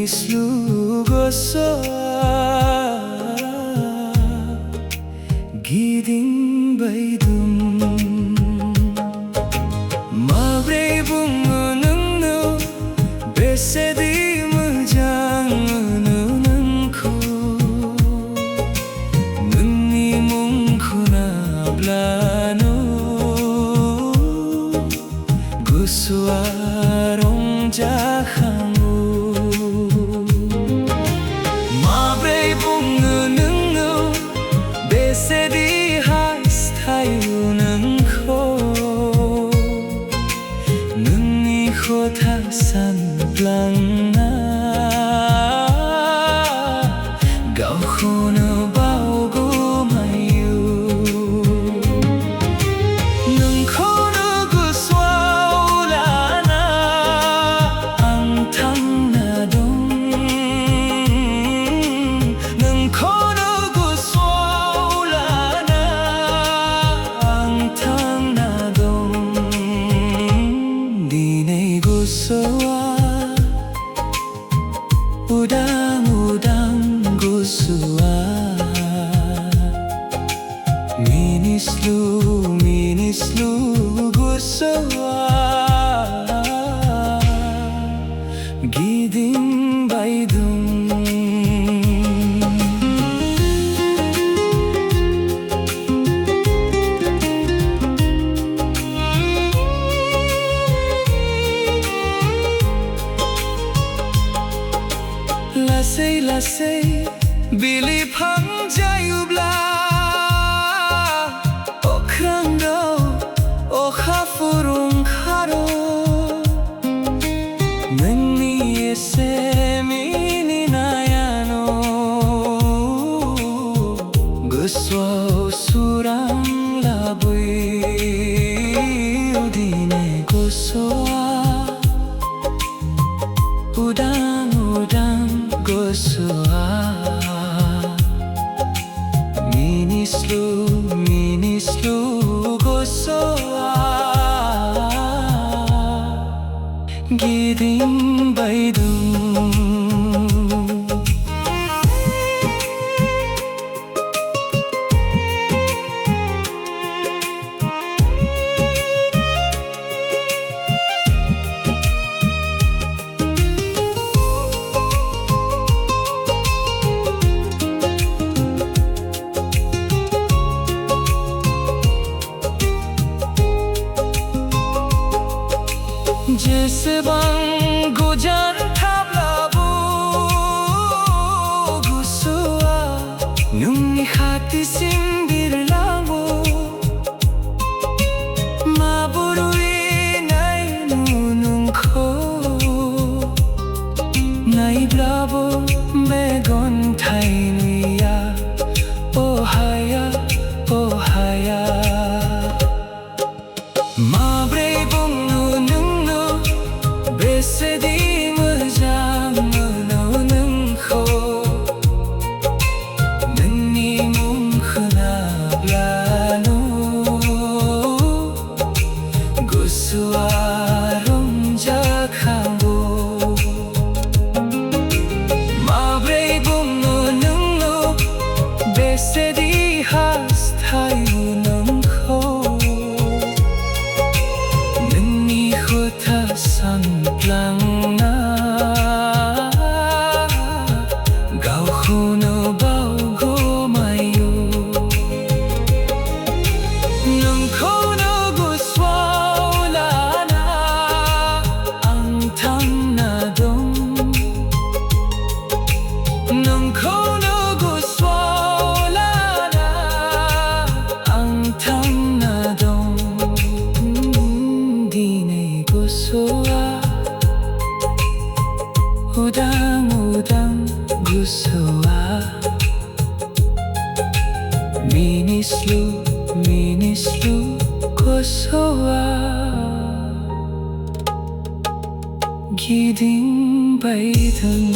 slugoso giding baydum mabre bungununu besedi mujangunu nunni mungkuna blano gusuarong jahangu mabre bungununu besedi hastayunan ko nunni khotasan blangna gao khono baugo mayu nung khono guswaulana ang tang na dong nung khono guswaulana ang tang na dong dinay gusawa udang-udang guswa minislu guswa giding baydum lasay bili phang jayubla okhrangdo okhafurung kharo nani ese mini nayano guswa surang labui udine guswa udang guswa minislu guswa giding baydum जेसेबां गोजान थाब्लाबो गुसुआ नोंनि खाथिसिम बिरलाङो माबोरै नायनो नोंखौ नायब्लाबो Megan थाइनैया अहाया माब्रै बुंनो besedi mujang mono nungko nunni mungkuna blano gusuarong jakhango mabre bungno nungno besedi hastayu nungko nunni khotasan langna gao khono baugo mayu nung khono guswaulana ang tang na dong nung khono guswaulana ang tang na dong dinay guswa udang guswa minislu guswa giding baydum